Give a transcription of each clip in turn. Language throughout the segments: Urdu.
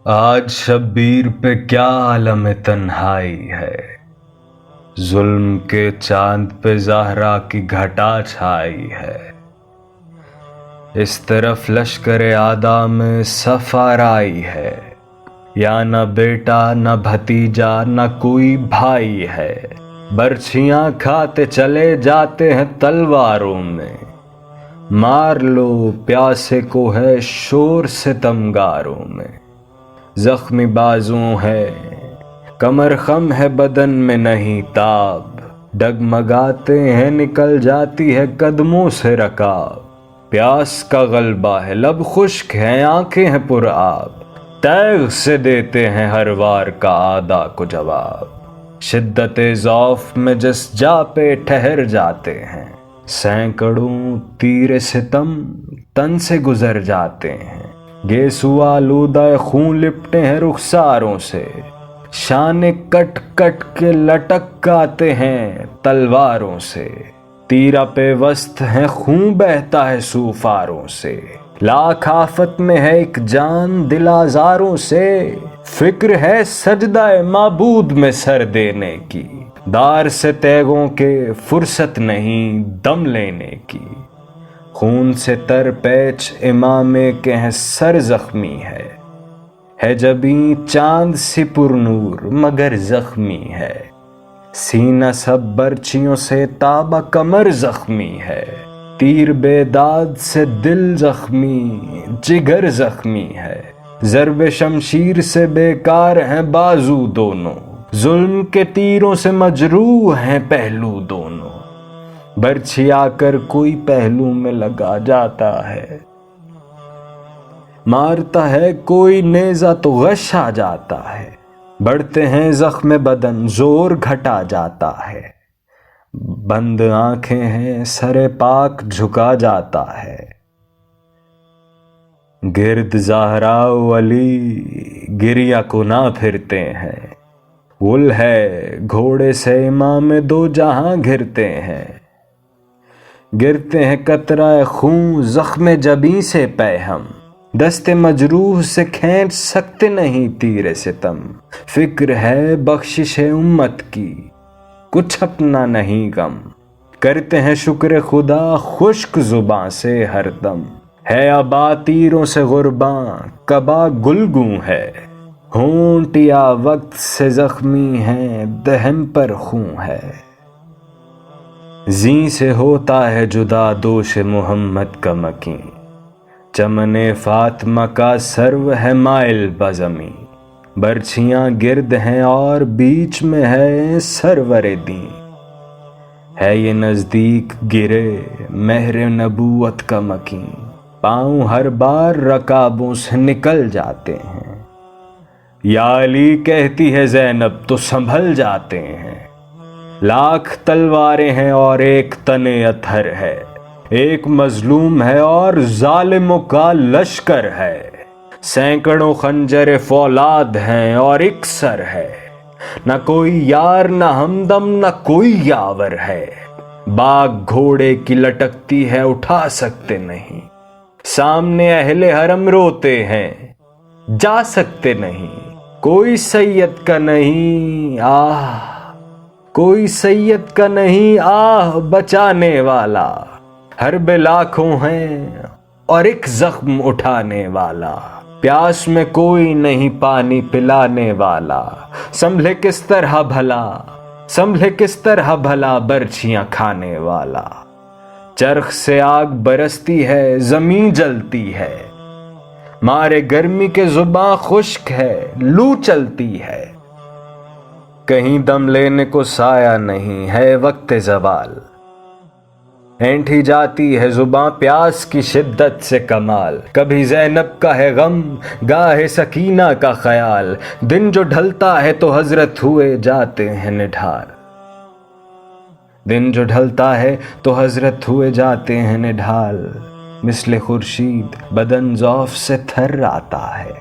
آج شبیر پہ کیا عالم تنہائی ہے، ظلم کے چاند پہ زہرا کی گھٹا چھائی ہے۔ اس طرف لشکر اعداء میں صف آرائی ہے، یا نہ بیٹا نہ بھتیجا نہ کوئی بھائی ہے۔ برچھیاں کھاتے چلے جاتے ہیں تلواروں میں، مار لو پیاسے کو ہے شور ستمگاروں میں۔ زخمی بازوں ہے کمر خم ہے بدن میں نہیں تاب، ڈگمگاتے ہیں نکل جاتی ہے قدموں سے رکاب۔ پیاس کا غلبہ ہے لب خشک ہے آنکھیں ہیں پر آب، تیغ سے دیتے ہیں ہر وار کا اعداء کو جواب۔ شدت ضعف میں جس جا پہ ٹھہر جاتے ہیں، سینکڑوں تیر ستم تن سے گزر جاتے ہیں۔ گیسو آلودہ خون لپٹے ہیں رخساروں سے، شان کٹ کٹ کے لٹک آتے ہیں تلواروں سے۔ تیرا پیوست ہے خون بہتا ہے سوفاروں سے، لاکھ آفت میں ہے ایک جان دل آزاروں سے۔ فکر ہے سجدہ معبود میں سر دینے کی، دار سے تیغوں کے فرصت نہیں دم لینے کی۔ خون سے تر پیچ امام کے ہیں سر زخمی ہے جبیں چاند سی پر نور مگر زخمی ہے۔ سینہ سب برچیوں سے تابہ کمر زخمی ہے، تیر بیداد سے دل زخمی جگر زخمی ہے۔ ضرب شمشیر سے بیکار ہیں بازو دونوں، ظلم کے تیروں سے مجروح ہیں پہلو دونوں۔ برچھی آ کر کوئی پہلو میں لگا جاتا ہے، مارتا ہے کوئی نیزہ تو غش آ جاتا ہے۔ بڑھتے ہیں زخم بدن زور گھٹا جاتا ہے، بند آنکھیں ہیں سر پاک جھکا جاتا ہے۔ گرد زہرا و علی گریہ کو نہ پھرتے ہیں، غل ہے گھوڑے سے امام دو جہاں گھرتے ہیں۔ گرتے ہیں قطرہ خون زخم جبیں سے پے ہم، دست مجروح سے کھینچ سکتے نہیں تیر ستم۔ فکر ہے بخشش امت کی کچھ اپنا نہیں غم، کرتے ہیں شکر خدا خشک زباں سے ہر دم۔ ہے ابا تیروں سے قرباں قبا گلگوں ہے، ہونٹ یا وقت سے زخمی ہیں دہن پر خون ہے۔ زیں سے ہوتا ہے جدا دوش محمد کا مکیں، چمن فاطمہ کا سرو ہے مائل بزمیں۔ برچھیاں گرد ہیں اور بیچ میں ہے سرور دین، ہے یہ نزدیک گرے مہر نبوت کا مکیں۔ پاؤں ہر بار رکابوں سے نکل جاتے ہیں، یا علی کہتی ہے زینب تو سنبھل جاتے ہیں۔ لاکھ تلواریں ہیں اور ایک تن اطہر ہے، ایک مظلوم ہے اور ظالموں کا لشکر ہے۔ سینکڑوں خنجر فولاد ہیں اور ایک سر ہے، نہ کوئی یار نہ ہمدم نہ کوئی یاور ہے۔ باغ گھوڑے کی لٹکتی ہے اٹھا سکتے نہیں، سامنے اہل حرم روتے ہیں جا سکتے نہیں۔ کوئی سید کا نہیں آہ، کوئی سید کا نہیں آہ بچانے والا، حرب لاکھوں ہیں اور ایک زخم اٹھانے والا۔ پیاس میں کوئی نہیں پانی پلانے والا، سنبھلے کس طرح بھلا، سنبھلے کس طرح بھلا برچھیاں کھانے والا۔ چرخ سے آگ برستی ہے زمین جلتی ہے، مارے گرمی کے زباں خشک ہے لو چلتی ہے۔ کہیں دم لینے کو سایہ نہیں ہے وقت زوال، اینٹھی جاتی ہے زباں پیاس کی شدت سے کمال۔ کبھی زینب کا ہے غم گاہے سکینہ کا خیال، دن جو ڈھلتا ہے تو حضرت ہوئے جاتے ہیں نڈھال۔ دن جو ڈھلتا ہے تو حضرت ہوئے جاتے ہیں نڈھال۔ مثل خورشید بدن ضعف سے تھر آتا ہے،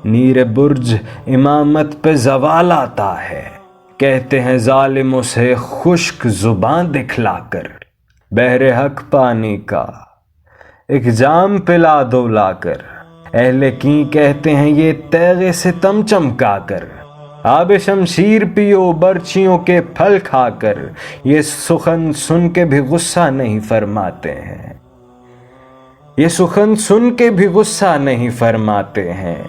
نیر برج امامت پہ زوال آتا ہے۔ کہتے ہیں ظالموں سے خشک زبان دکھلا کر، بحر حق پانی کا ایک جام پلا دو لا کر۔ اہل کی کہتے ہیں یہ تیغ ستم چمکا کر، آب شمشیر پیو برچیوں کے پھل کھا کر، یہ سخن سن کے بھی غصہ نہیں فرماتے ہیں، یہ سخن سن کے بھی غصہ نہیں فرماتے ہیں،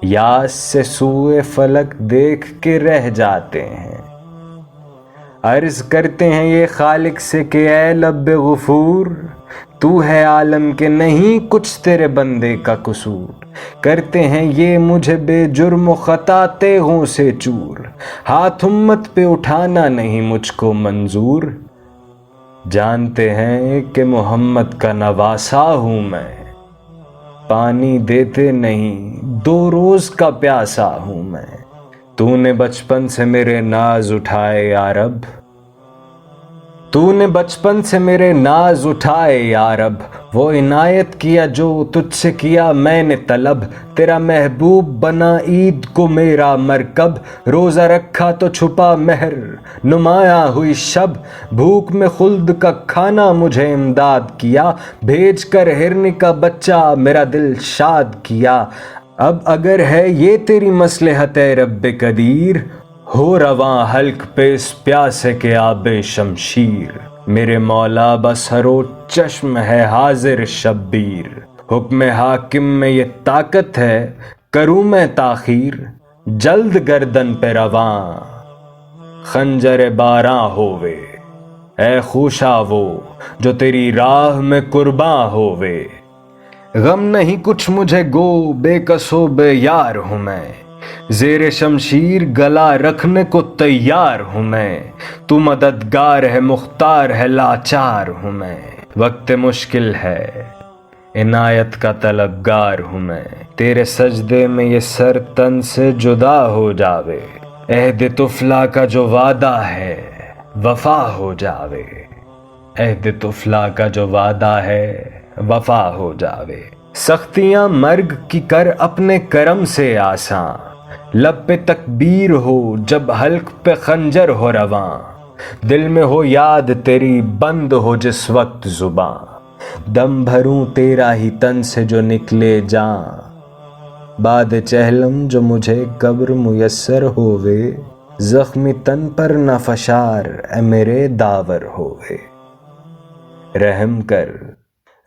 یاس سے سوئے فلک دیکھ کے رہ جاتے ہیں۔ عرض کرتے ہیں یہ خالق سے کہ اے لب غفور، تو ہے عالم کے نہیں کچھ تیرے بندے کا قصور، کرتے ہیں یہ مجھے بے جرم و خطا تیغوں سے چور، ہاتھ امت پہ اٹھانا نہیں مجھ کو منظور، جانتے ہیں کہ محمد کا نواسا ہوں میں، پانی دیتے نہیں 2 روز کا پیاسا ہوں میں، تو نے بچپن سے میرے ناز اٹھائے یا رب، تو نے بچپن سے میرے ناز اٹھائے یا رب، وہ عنایت کیا جو تجھ سے کیا میں نے طلب، تیرا محبوب بنا عید کو میرا مرکب، روزہ رکھا تو چھپا مہر نمایاں ہوئی شب، بھوک میں خلد کا کھانا مجھے امداد کیا، بھیج کر ہرن کا بچہ میرا دل شاد کیا، اب اگر ہے یہ تیری مصلحت اے رب قدیر، ہو رواں حلق پہ اس پیاسے کے آب شمشیر، میرے مولا بصر و چشم ہے حاضر شبیر، حکم حاکم میں یہ طاقت ہے کروں میں تاخیر، جلد گردن پہ رواں خنجر باراں ہووے، اے خوشا وہ جو تیری راہ میں قرباں ہووے، غم نہیں کچھ مجھے گو بے کسو بے یار ہوں میں، زیر شمشیر گلا رکھنے کو تیار ہوں میں، تو مددگار ہے مختار ہے لاچار ہوں میں، وقت مشکل ہے عنایت کا طلبگار ہوں میں، تیرے سجدے میں یہ سر تن سے جدا ہو جاوے، عہد طفلا کا جو وعدہ ہے وفا ہو جاوے، عہد طفلا کا جو وعدہ ہے وفا ہو جاوے، سختیاں مرگ کی کر اپنے کرم سے آساں، لب پہ تکبیر ہو جب حلق پہ خنجر ہو رواں، دل میں ہو یاد تیری بند ہو جس وقت زباں، دم بھروں تیرا ہی تن سے جو نکلے جان، بعد چہلم جو مجھے قبر میسر ہووے، زخمی تن پر نہ فشار اے میرے داور ہووے، رحم کر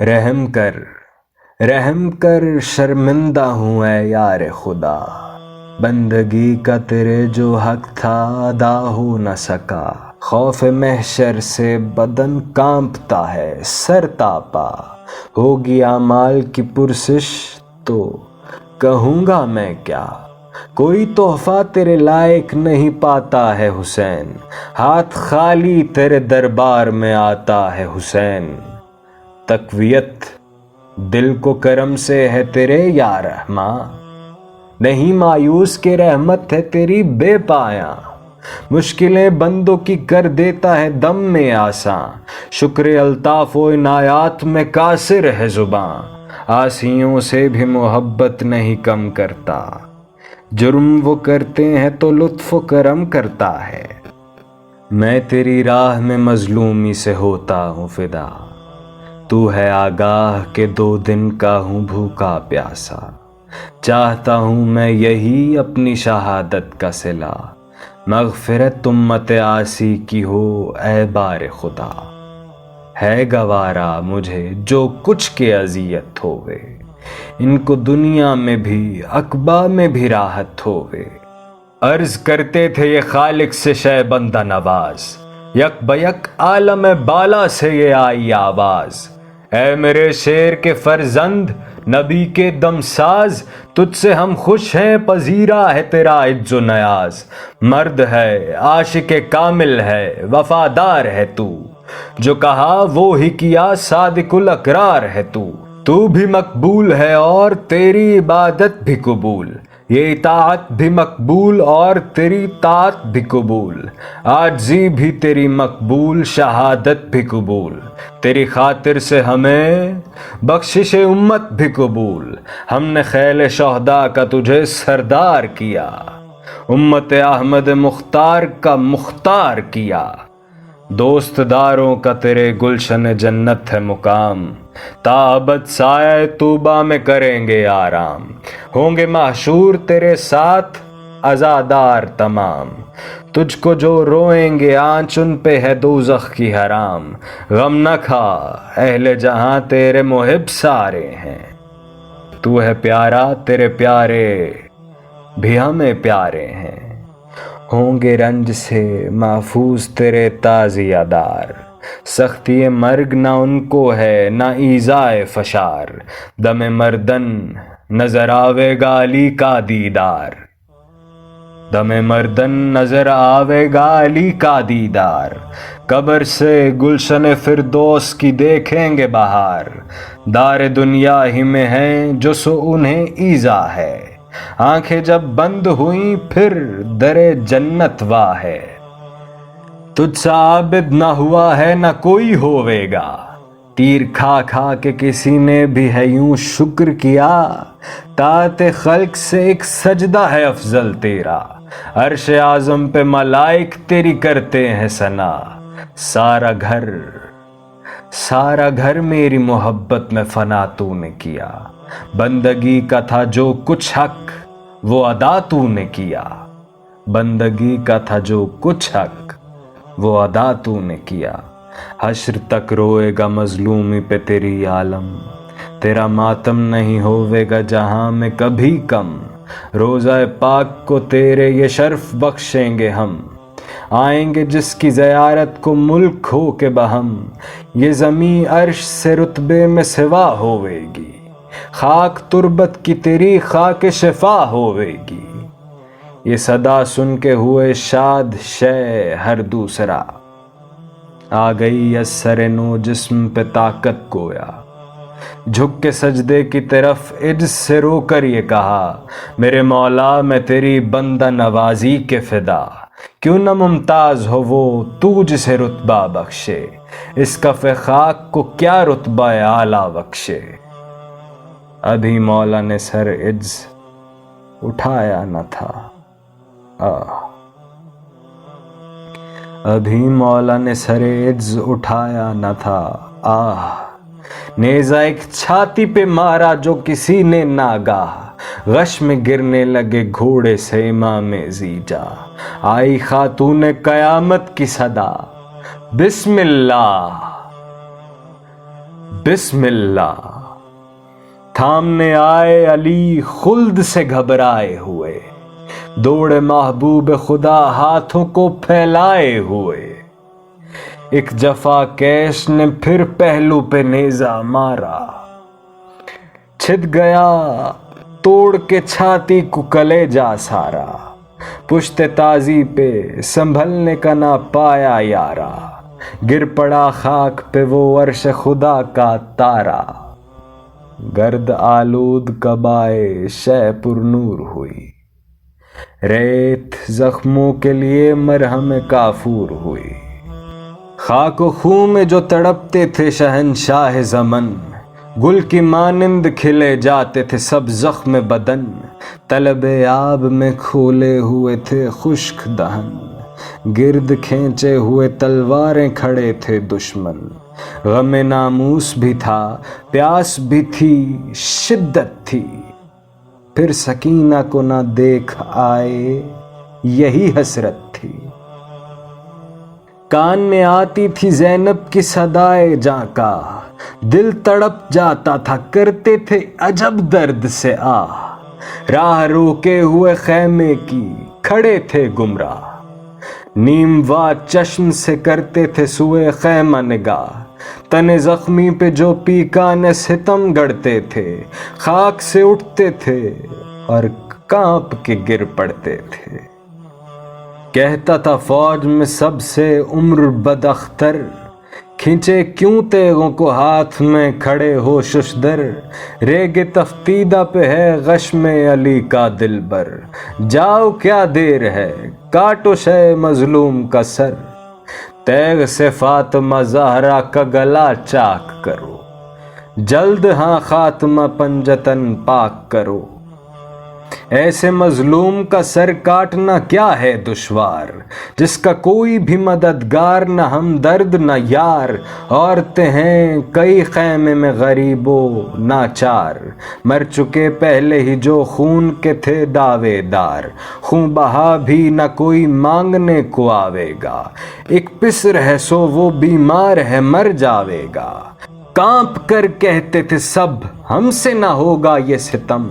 رحم کر رحم کر شرمندہ ہوں اے یار خدا، بندگی کا تیرے جو حق تھا ادا ہو نہ سکا، خوف محشر سے بدن کانپتا ہے سر تاپا، ہوگی اعمال کی پرسش تو کہوں گا میں کیا، کوئی تحفہ تیرے لائق نہیں پاتا ہے حسین، ہاتھ خالی تیرے دربار میں آتا ہے حسین، تقویت دل کو کرم سے ہے تیرے یا رحماں، نہیں مایوس کے رحمت ہے تیری بے پایاں، مشکلیں بندوں کی کر دیتا ہے دم میں آساں، شکر الطاف و عنایات میں قاصر ہے زباں، آسیوں سے بھی محبت نہیں کم کرتا، جرم وہ کرتے ہیں تو لطف و کرم کرتا ہے، میں تیری راہ میں مظلومی سے ہوتا ہوں فدا، تو ہے آگاہ کہ 2 دن کا ہوں بھوکا پیاسا، چاہتا ہوں میں یہی اپنی شہادت کا صلہ، مغفرت امت عاصی کی ہو اے بار خدا، ہے گوارا مجھے جو کچھ کے اذیت ہووے، ان کو دنیا میں بھی عقبہ میں بھی راحت ہووے، عرض کرتے تھے یہ خالق سے شے بندہ نواز، یک بیک عالم بالا سے یہ آئی آواز، اے میرے شیر کے فرزند نبی کے دم ساز، تجھ سے ہم خوش ہیں پذیرا ہے تیرا عز و نیاز، مرد ہے عاشق کامل ہے وفادار ہے تو، جو کہا وہ ہی کیا صادق الاقرار ہے تو بھی مقبول ہے اور تیری عبادت بھی قبول، یہ اطاعت بھی مقبول اور تیری طاعت بھی قبول، عاجزی بھی تیری مقبول شہادت بھی قبول، تیری خاطر سے ہمیں بخشش امت بھی قبول، ہم نے خیل شہداء کا تجھے سردار کیا، امت احمد مختار کا مختار کیا، دوست داروں کا تیرے گلشن جنت ہے مقام، تابت سایہ طوبہ میں کریں گے آرام، ہوں گے محشور تیرے ساتھ عزادار تمام، تجھ کو جو روئیں گے آنچ ان پہ ہے دوزخ کی حرام، غم نہ کھا اہل جہاں تیرے محب سارے ہیں، تو ہے پیارا تیرے پیارے بھی ہمیں پیارے ہیں، ہوں گے رنج سے محفوظ تیرے تعزیہ دار، سختی مرگ نہ ان کو ہے نہ ایذائے فشار، دم مردن نظر آوے گا علی کا دیدار، دم مردن نظر آوے گا علی کا دیدار، قبر سے گلشن فردوس کی دیکھیں گے بہار، دار دنیا ہی میں ہیں جو سو انہیں ایذا ہے، آنکھیں جب بند ہوئیں پھر در جنت واہ ہے، تجھ سا عابد نہ ہوا ہے نہ کوئی ہوے گا، تیر کھا کھا کے کسی نے بھی ہے یوں شکر کیا، طاعت خلق سے ایک سجدہ ہے افضل تیرا، عرش اعظم پہ ملائک تیری کرتے ہیں ثنا، سارا گھر میری محبت میں فنا تو نے کیا، بندگی کا تھا جو کچھ حق وہ ادا تو نے کیا، بندگی کا تھا جو کچھ حق وہ ادا تو نے کیا، حشر تک روئے گا مظلومی پہ تیری عالم، تیرا ماتم نہیں ہوئے گا جہاں میں کبھی کم، روزہ پاک کو تیرے یہ شرف بخشیں گے ہم، آئیں گے جس کی زیارت کو ملک ہو کے بہم، یہ زمیں عرش سے رتبے میں سوا ہوئے گی، خاک تربت کی تیری خاک شفا ہوئے گی، یہ صدا سن کے ہوئے شاد شے ہر دوسرا، آ گئی از سر نو جسم پہ طاقت گویا، جھک کے سجدے کی طرف عجز سے رو کر یہ کہا، میرے مولا میں تیری بندہ نوازی کے فدا، کیوں نہ ممتاز ہو وہ تو جسے رتبہ بخشے، اس کف خاک کو کیا رتبہ اعلیٰ بخشے، ابھی مولا نے سر عجز اٹھایا نہ تھا، ابھی مولا نے سر عجز اٹھایا نہ تھا، نیزہ ایک چھاتی پہ مارا جو کسی نے ناگاہ، غش میں گرنے لگے گھوڑے سے امام زیجا، آئی خاتون قیامت کی صدا، بسم اللہ بسم اللہ، تھامنے آئے علی خلد سے گھبرائے ہوئے، دوڑے محبوب خدا ہاتھوں کو پھیلائے ہوئے، ایک جفا کیش نے پھر پہلو پہ نیزہ مارا، چھت گیا توڑ کے چھاتی کو کلیجا سارا، پشت تازی پہ سنبھلنے کا نہ پایا یارا، گر پڑا خاک پہ وہ عرش خدا کا تارا، گرد آلود قبائے شے پر نور ہوئی، ریت زخموں کے لیے مرہم کافور ہوئی، خاک و خون میں جو تڑپتے تھے شہنشاہ زمن، گل کی مانند کھلے جاتے تھے سب زخم بدن، طلب آب میں کھولے ہوئے تھے خشک دہن، گرد کھینچے ہوئے تلواریں کھڑے تھے دشمن، غم ناموس بھی تھا پیاس بھی تھی شدت تھی، پھر سکینہ کو نہ دیکھ آئے یہی حسرت تھی، کان میں آتی تھی زینب کی صدائے جاں کا، دل تڑپ جاتا تھا کرتے تھے عجب درد سے آہ، راہ روکے ہوئے خیمے کی کھڑے تھے گمراہ، نیم وا چشم سے کرتے تھے سوئے خیمہ نگاہ، تن زخمی پہ جو پیکان ستم گڑتے تھے، خاک سے اٹھتے تھے اور کانپ کے گر پڑتے تھے، کہتا تھا فوج میں سب سے عمر بداختر، کھینچے کیوں تیغوں کو ہاتھ میں کھڑے ہو ششدر، ریگ تفتیدہ پہ ہے غش میں علی کا دل بر، جاؤ کیا دیر ہے کاٹو شے مظلوم کا سر، تیغ سے فاطمہ زہرا کا گلا چاک کرو، جلد ہاں خاتمہ پنجتن پاک کرو، ایسے مظلوم کا سر کاٹنا کیا ہے دشوار، جس کا کوئی بھی مددگار نہ ہمدرد نہ یار۔ عورتیں ہیں کئی خیمے میں غریب و ناچار، مر چکے پہلے ہی جو خون کے تھے دعوے دار۔ خون بہا بھی نہ کوئی مانگنے کو آوے گا، ایک پسر ہے سو وہ بیمار ہے مر جاوے گا۔ کانپ کر کہتے تھے سب ہم سے نہ ہوگا یہ ستم،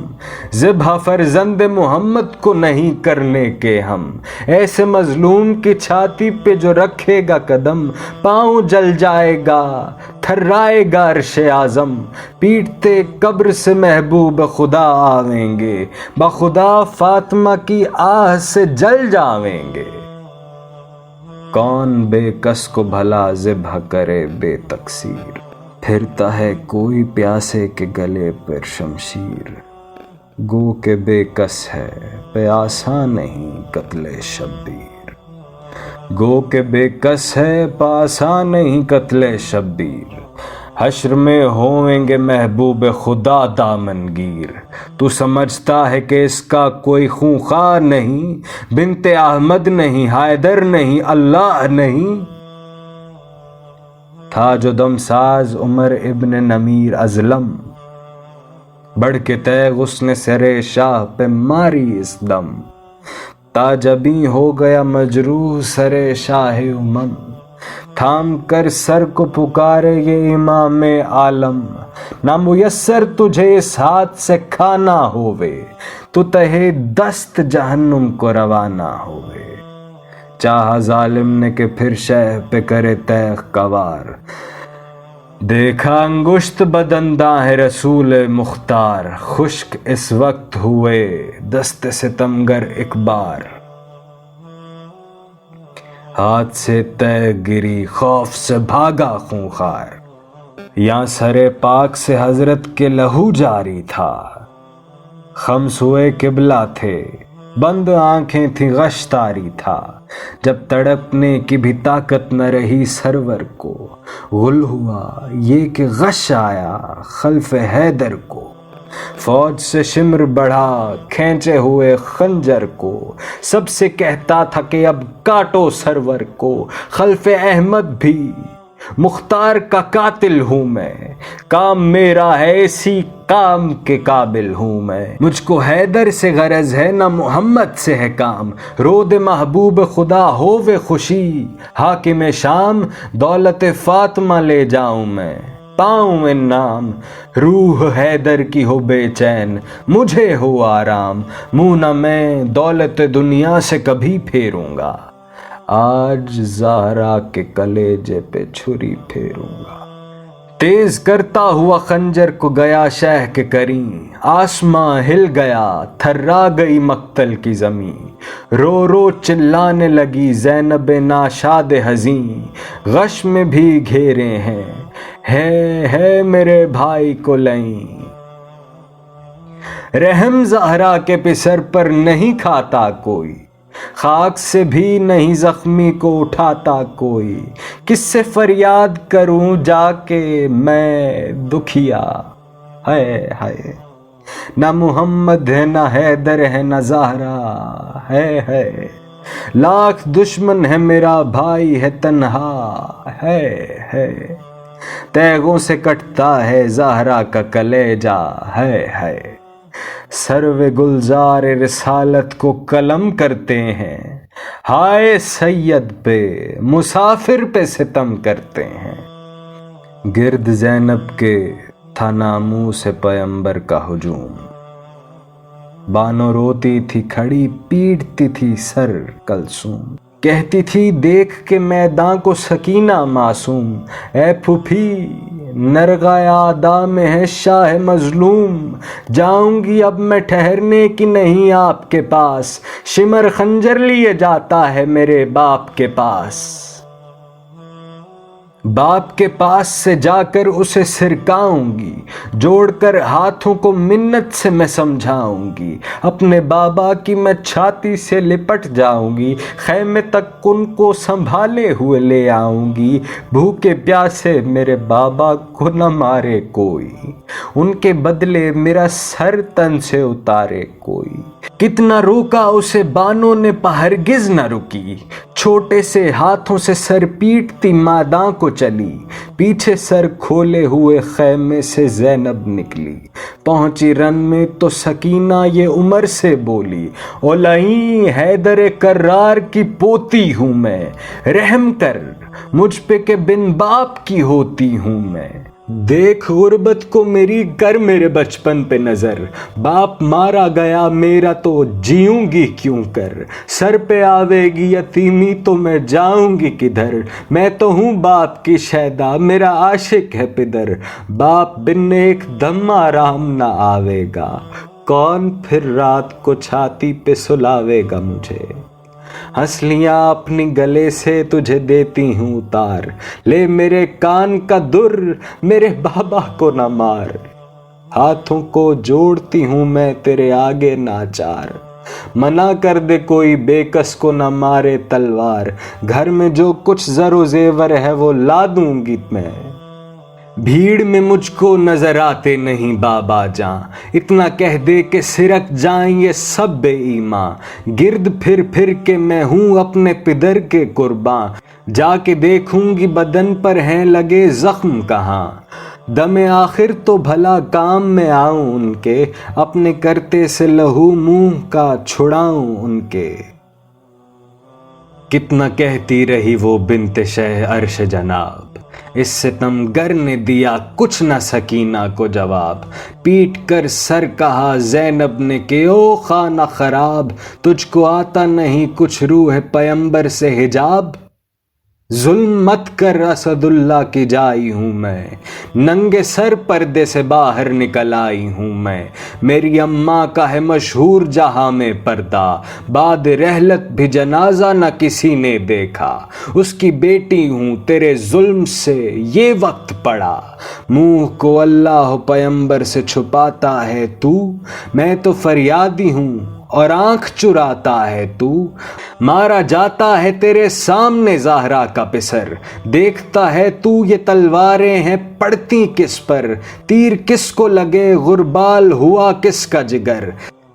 ذبح فرزند محمد کو نہیں کرنے کے ہم۔ ایسے مظلوم کی چھاتی پہ جو رکھے گا قدم، پاؤں جل جائے گا تھرائے گا عرش اعظم۔ پیٹتے قبر سے محبوب خدا آویں گے، بخدا فاطمہ کی آہ سے جل جاویں گے۔ کون بے کس کو بھلا ذبح کرے بے تقصیر، پھرتا ہے کوئی پیاسے کے گلے پر شمشیر۔ گو کہ بے کس ہے پیاسا نہیں قتل شبیر، گو کہ بے کس ہے پیاسا نہیں قتل شبیر۔ حشر میں ہوئیں گے محبوب خدا دامنگیر، تو سمجھتا ہے کہ اس کا کوئی خونخوار نہیں، بنت احمد نہیں، حیدر نہیں، اللہ نہیں۔ تھا جو دم ساز عمر ابن نمیر ازلم، بڑھ کے تیغ اس نے سرے شاہ پہ ماری اس دم۔ تا جبیں ہو گیا مجروح سرے شاہ امم، تھام کر سر کو پکارے یہ امام عالم۔ نہ میسر تجھے اس ہاتھ سے کھانا ہووے، تو تہے دست جہنم کو روانہ ہووے۔ چاہا ظالم نے کہ پھر شہ پہ کرے تیغ کوار، دیکھا انگشت بدنداں ہے رسول مختار۔ خشک اس وقت ہوئے دست ستمگر ایک بار، ہاتھ سے تیغ گری خوف سے بھاگا خونخوار۔ یہاں سرے پاک سے حضرت کے لہو جاری تھا، خم سوئے قبلہ تھے بند آنکھیں تھی غش طاری تھا۔ جب تڑپنے کی بھی طاقت نہ رہی سرور کو، غل ہوا یہ کہ غش آیا خلف حیدر کو۔ فوج سے شمر بڑھا کھینچے ہوئے خنجر کو، سب سے کہتا تھا کہ اب کاٹو سرور کو۔ خلف احمد بھی مختار کا قاتل ہوں میں، کام میرا ہے اسی کام کے قابل ہوں میں۔ مجھ کو حیدر سے غرض ہے نہ محمد سے ہے کام، رود محبوب خدا ہووے خوشی حاکم شام۔ دولت فاطمہ لے جاؤں میں پاؤں میں نام، روح حیدر کی ہو بے چین مجھے ہو آرام۔ منہ نہ میں دولت دنیا سے کبھی پھیروں گا، آج زہرا کے کلیجے پہ چھری پھیروں گا۔ تیز کرتا ہوا خنجر کو گیا شہ کے کریں، آسماں ہل گیا تھرا گئی مقتل کی زمین۔ رو رو چلانے لگی زینب ناشاد حزین، غش میں بھی گھیرے ہیں ہے میرے بھائی کو لئیں۔ رحم زہرا کے پسر پر نہیں کھاتا کوئی، خاک سے بھی نہیں زخمی کو اٹھاتا کوئی۔ کس سے فریاد کروں جا کے میں دکھیا، ہائے ہائے۔ نہ محمد ہے نہ حیدر ہے نہ زہرا ہے، لاکھ دشمن ہے میرا بھائی ہے تنہا ہے۔ تیغوں سے کٹتا ہے زہرا کا کلیجہ ہے، سرو گلزار رسالت کو قلم کرتے ہیں، ہائے سید پہ مسافر پہ ستم کرتے ہیں۔ گرد زینب کے تھا ناموس پیمبر کا ہجوم، بانو روتی تھی کھڑی پیٹتی تھی سر کلثوم۔ کہتی تھی دیکھ کے میدان کو سکینہ معصوم، اے پھوپھی نرغہ اعدا میں ہے شاہ مظلوم۔ جاؤں گی اب میں ٹھہرنے کی نہیں آپ کے پاس، شمر خنجر لیے جاتا ہے میرے باپ کے پاس۔ باپ کے پاس سے جا کر اسے سرکاؤں گی، جوڑ کر ہاتھوں کو منت سے میں سمجھاؤں گی، اپنے بابا کی میں چھاتی سے لپٹ جاؤں گی، خیمے تک ان کو سنبھالے ہوئے لے آؤں گی، بھوکے پیاسے میرے بابا کو نہ مارے کوئی، ان کے بدلے میرا سر تن سے اتارے کوئی۔ کتنا روکا اسے بانوں نے ہرگز نہ رکی، چھوٹے سے ہاتھوں سے سر پیٹتی ماداں کو چلی، پیچھے سر کھولے ہوئے خیمے سے زینب نکلی، پہنچی رن میں تو سکینہ یہ عمر سے بولی، اولئیں حیدر کرار کی پوتی ہوں میں، رحم کر مجھ پہ کہ بن باپ کی ہوتی ہوں میں، دیکھ غربت کو میری کر میرے بچپن پہ نظر، باپ مارا گیا میرا تو جیوں گی کیوں کر، سر پہ آوے گی یتیمی تو میں جاؤں گی کدھر، میں تو ہوں باپ کی شیدا میرا عاشق ہے پدر، باپ بن ایک دم آرام نہ آوے گا، کون پھر رات کو چھاتی پہ سلاوے گا مجھے، ہنسلیاں اپنی گلے سے تجھے دیتی ہوں اتار، لے میرے کان کا در میرے بابا کو نہ مار، ہاتھوں کو جوڑتی ہوں میں تیرے آگے ناچار، منع کر دے کوئی بے کس کو نہ مارے تلوار، گھر میں جو کچھ زر و زیور ہے وہ لا دوں گی میں، بھیڑ میں مجھ کو نظر آتے نہیں بابا جاں، اتنا کہہ دے کہ سرک جائیں یہ سب بے ایماں، گرد پھر پھر کے میں ہوں اپنے پدر کے قرباں، جا کے دیکھوں گی بدن پر ہیں لگے زخم کہاں، دم آخر تو بھلا کام میں آؤں ان کے، اپنے کرتے سے لہو منہ کا چھڑاؤں ان کے۔ کتنا کہتی رہی وہ بنت شہ عرش جناب، اس ستمگر نے دیا کچھ نہ سکینہ کو جواب، پیٹ کر سر کہا زینب نے کہ او خانہ خراب، تجھ کو آتا نہیں کچھ روح پیمبر سے حجاب، ظلم مت کر اسد اللہ کی جائی ہوں میں، ننگے سر پردے سے باہر نکل آئی ہوں میں، میری اماں کا ہے مشہور جہاں میں پردہ، بعد رحلت بھی جنازہ نہ کسی نے دیکھا، اس کی بیٹی ہوں تیرے ظلم سے یہ وقت پڑا، منہ کو اللہ و پیمبر سے چھپاتا ہے تو، میں تو فریادی ہوں اور آنکھ چراتا ہے تو، مارا جاتا ہے تیرے سامنے زہرا کا پسر، دیکھتا ہے تو یہ تلواریں ہیں پڑتی کس پر، تیر کس کو لگے غربال ہوا کس کا جگر،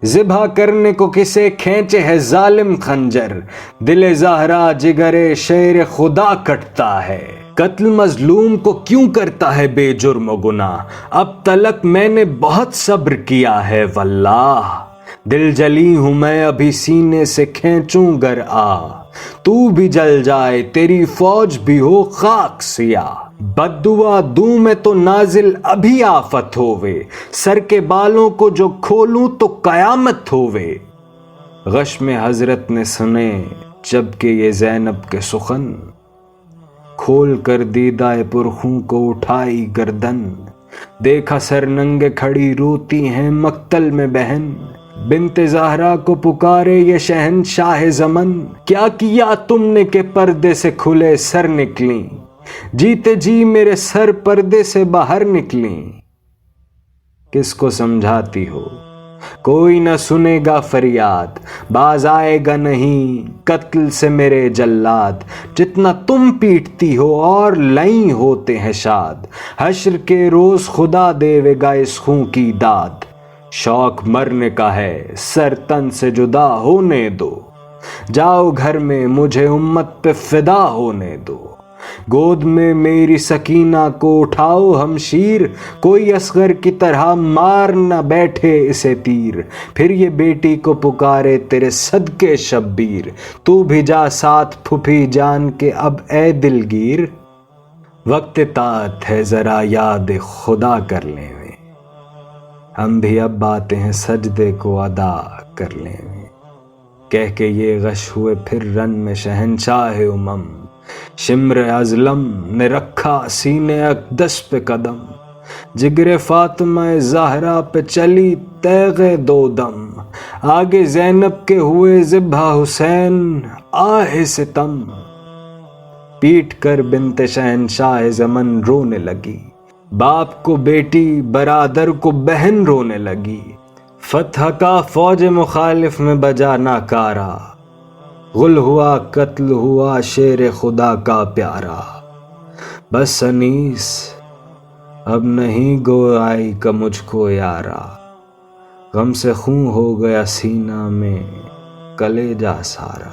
ذبح کرنے کو کسے کھینچے ہے ظالم خنجر، دل زہرا جگر شیر خدا کٹتا ہے، قتل مظلوم کو کیوں کرتا ہے بے جرم و گناہ، اب تلک میں نے بہت صبر کیا ہے واللہ، دل جلی ہوں میں ابھی سینے سے کھینچوں گر آ، تو بھی جل جائے تیری فوج بھی ہو خاک سیاہ، بد دعا دوں میں تو نازل ابھی آفت ہووے، سر کے بالوں کو جو کھولوں تو قیامت ہووے، غش میں حضرت نے سنے جب کہ یہ زینب کے سخن، کھول کر دیدہ پرخوں کو اٹھائی گردن، دیکھا سر ننگے کھڑی روتی ہیں مقتل میں بہن، بنت زہرا کو پکارے یہ شہنشاہ زمن، کیا کیا تم نے کہ پردے سے کھلے سر نکلیں، جیتے جی میرے سر پردے سے باہر نکلیں، کس کو سمجھاتی ہو کوئی نہ سنے گا فریاد، باز آئے گا نہیں قتل سے میرے جلاد، جتنا تم پیٹتی ہو اور لئی ہوتے ہیں شاد، حشر کے روز خدا دے گا اس خون کی داد، شوق مرنے کا ہے سر تن سے جدا ہونے دو، جاؤ گھر میں مجھے امت پہ فدا ہونے دو، گود میں میری سکینہ کو اٹھاؤ ہمشیر، کوئی اصغر کی طرح مار نہ بیٹھے اسے تیر، پھر یہ بیٹی کو پکارے تیرے صدقے شبیر، تو بھی جا ساتھ پھپھی جان کے اب اے دلگیر، وقت طاعت ہے ذرا یاد خدا کر لیں میں، ہم بھی اب آتے ہیں سجدے کو ادا کر لیں میں، کہہ کے یہ غش ہوئے پھر رن میں شہنشاہ امم، شمر ازلم نے رکھا سینے اقدس پہ قدم، جگر فاطمہ زہرا پہ چلی تیغ دو دم، آگے زینب کے ہوئے ذبح حسین آہ ستم، پیٹ کر بنت شہنشاہ زمن رونے لگی، باپ کو بیٹی برادر کو بہن رونے لگی، فتح کا فوج مخالف میں بجا ناکارا، غل ہوا قتل ہوا شیر خدا کا پیارا، بس انیس اب نہیں گوئی کا مجھ کو یارا، غم سے خون ہو گیا سینہ میں کلیجہ سارا،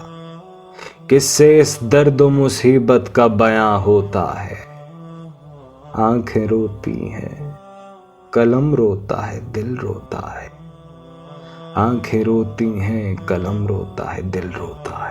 کس سے اس درد و مصیبت کا بیاں ہوتا ہے، آنکھیں روتی ہیں قلم روتا ہے دل روتا ہے، آنکھیں روتی ہیں قلم روتا ہے دل روتا ہے۔